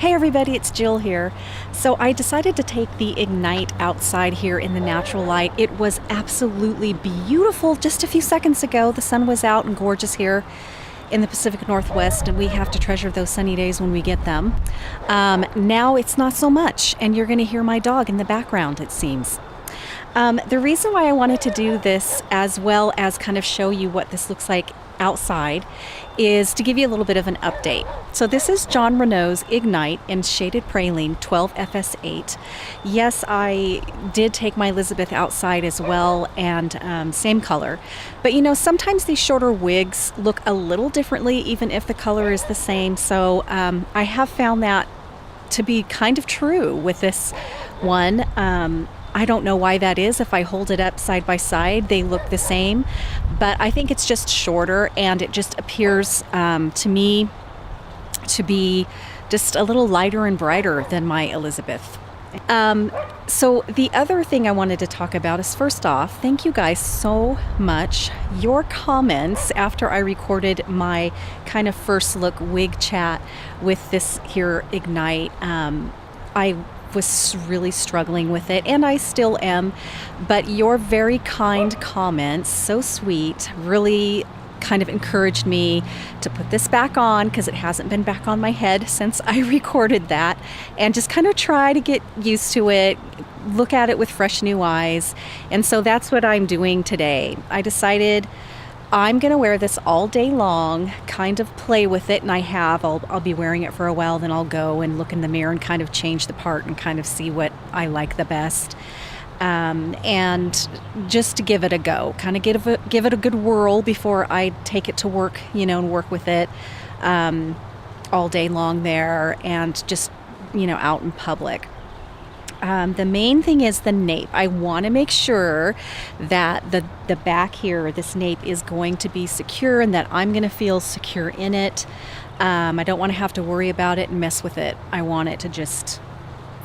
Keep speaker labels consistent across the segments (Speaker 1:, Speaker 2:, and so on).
Speaker 1: Hey everybody, it's Jill here. So I decided to take the Ignite outside here in the natural light. It was absolutely beautiful just a few seconds ago. The sun was out and gorgeous here in the Pacific Northwest, and we have to treasure those sunny days when we get them. Now it's not so much, and you're going to hear my dog in the background, it seems. The reason why I wanted to do this, as well as kind of show you what this looks like outside, is to give you a little bit of an update. So this is Jon Renau's Ignite in shaded Praline 12FS8. Yes, I did take my Elizabeth outside as well, and same color. But you know, sometimes these shorter wigs look a little differently, even if the color is the same. So I have found that to be kind of true with this one. I don't know why that is. If I hold it up side by side, they look the same, but I think it's just shorter, and it just appears to me to be just a little lighter and brighter than my Elizabeth. So the other thing I wanted to talk about is, first off, thank you guys so much. Your comments after I recorded my kind of first look wig chat with this here Ignite, I was really struggling with it, and I still am, but your very kind comments, so sweet, really kind of encouraged me to put this back on, because it hasn't been back on my head since I recorded that, and just kind of try to get used to it, look at it with fresh new eyes. And so that's what I'm doing today. I decided I'm going to wear this all day long, kind of play with it, and I have. I'll be wearing it for a while, then I'll go and look in the mirror and kind of change the part and kind of see what I like the best. And just to give it a go, kind of give it a good whirl before I take it to work, you know, and work with it all day long there, and just, you know, out in public. The main thing is the nape. I want to make sure that the back here, this nape, is going to be secure, and that I'm going to feel secure in it. I don't want to have to worry about it and mess with it. I want it to just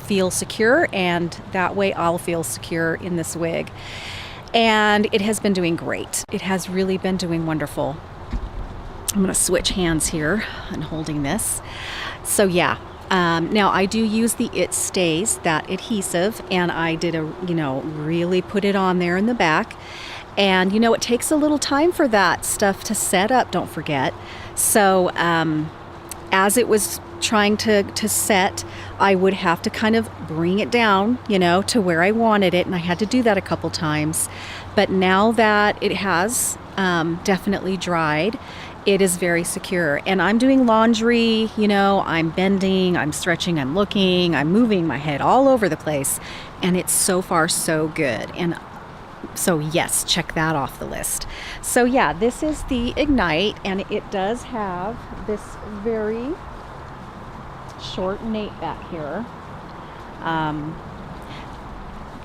Speaker 1: feel secure, and that way I'll feel secure in this wig. And it has been doing great. It has really been doing wonderful. I'm going to switch hands here and holding this. So yeah. Now I do use the It Stays, that adhesive, and I did really put it on there in the back. And you know, it takes a little time for that stuff to set up, don't forget. So as it was trying to set, I would have to kind of bring it down, you know, to where I wanted it, and I had to do that a couple times. But now that it has definitely dried, it is very secure. And I'm doing laundry, you know, I'm bending, I'm stretching, I'm looking, I'm moving my head all over the place, and it's so far so good. And so yes, check that off the list. So yeah, this is the Ignite, and it does have this very short nape back here.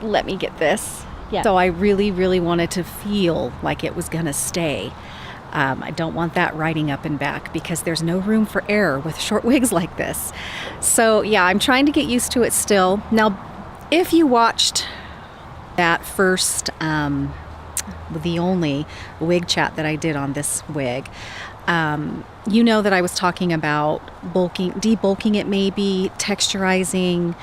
Speaker 1: Let me get this. Yeah. So I really wanted to feel like it was gonna stay. I don't want that riding up and back, because there's no room for error with short wigs like this. So yeah, I'm trying to get used to it still. Now, if you watched that first, the only wig chat that I did on this wig, you know that I was talking about debulking it, maybe texturizing,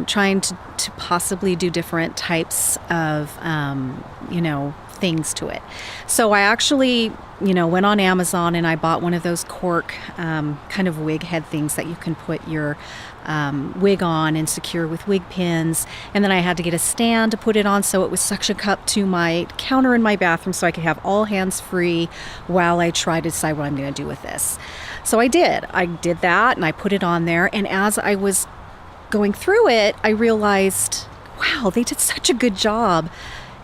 Speaker 1: trying to possibly do different types of, things to it. So I actually, went on Amazon and I bought one of those cork kind of wig head things that you can put your wig on and secure with wig pins. And then I had to get a stand to put it on, so it was suction cup to my counter in my bathroom, so I could have all hands free while I try to decide what I'm going to do with this. So I did that, and I put it on there. And as I was going through it, I realized, wow, they did such a good job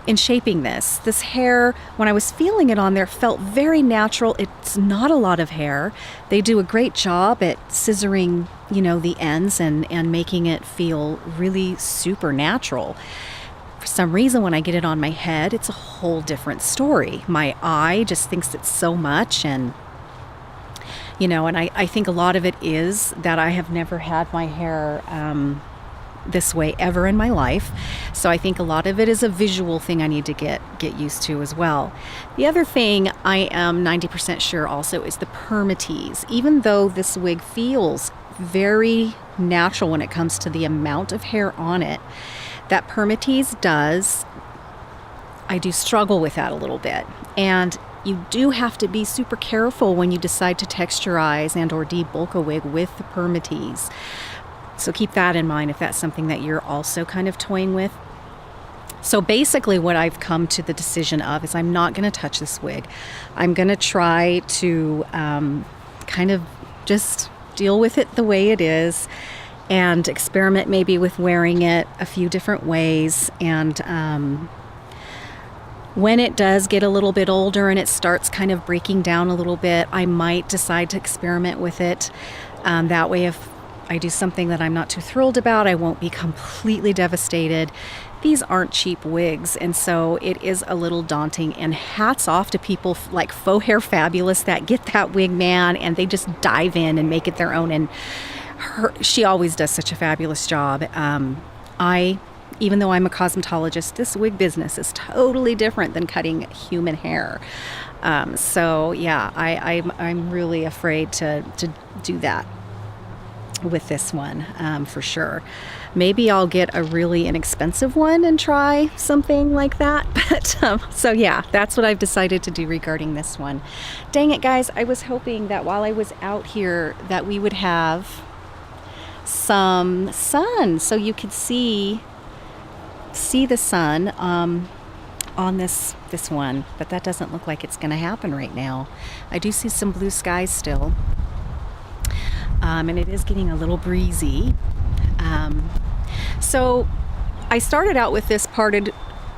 Speaker 1: in shaping this. This hair, when I was feeling it on there, felt very natural. It's not a lot of hair. They do a great job at scissoring, the ends and making it feel really super natural. For some reason, when I get it on my head, it's a whole different story. My eye just thinks it's so much, and and I think a lot of it is that I have never had my hair this way ever in my life. So I think a lot of it is a visual thing I need to get used to as well. The other thing I am 90% sure also is the permatease. Even though this wig feels very natural when it comes to the amount of hair on it. That permatease does, I do struggle with that a little bit. And you do have to be super careful when you decide to texturize and or debulk a wig with the permatease. So keep that in mind if that's something that you're also kind of toying with. So basically what I've come to the decision of is I'm not going to touch this wig. I'm going to try to kind of just deal with it the way it is and experiment maybe with wearing it a few different ways. And when it does get a little bit older and it starts kind of breaking down a little bit, I might decide to experiment with it. That way, if I do something that I'm not too thrilled about, I won't be completely devastated. These aren't cheap wigs, and so it is a little daunting, and hats off to people like Faux Hair Fabulous that get that wig, man, and they just dive in and make it their own. And she always does such a fabulous job. Even though I'm a cosmetologist, this wig business is totally different than cutting human hair. So yeah, I'm really afraid to do that with this one, for sure. Maybe I'll get a really inexpensive one and try something like that. But so yeah, that's what I've decided to do regarding this one. Dang it, guys, I was hoping that while I was out here that we would have some sun so you could see the sun on this one, but that doesn't look like it's going to happen right now. I do see some blue skies still. And it is getting a little breezy. So I started out with this parted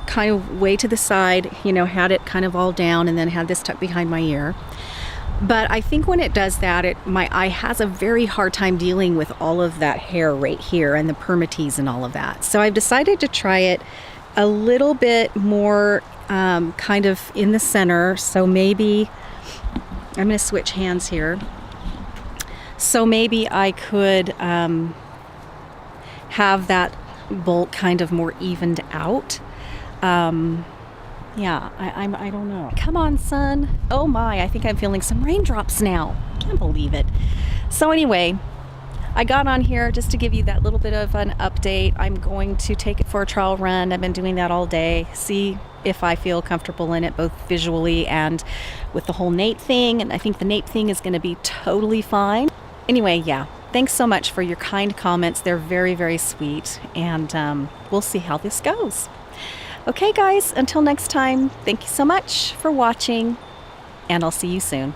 Speaker 1: kind of way to the side, you know, had it kind of all down and then had this tucked behind my ear. But I think when it does that, my eye has a very hard time dealing with all of that hair right here and the permatease and all of that. So I've decided to try it a little bit more kind of in the center. So maybe I'm going to switch hands here. So maybe I could have that bulk kind of more evened out. Yeah, I don't know. Come on, sun. Oh my, I think I'm feeling some raindrops now. Can't believe it. So anyway, I got on here just to give you that little bit of an update. I'm going to take it for a trial run. I've been doing that all day. See if I feel comfortable in it, both visually and with the whole nape thing. And I think the nape thing is going to be totally fine. Anyway, yeah, thanks so much for your kind comments. They're very, very sweet. And we'll see how this goes. Okay, guys, until next time, thank you so much for watching, and I'll see you soon.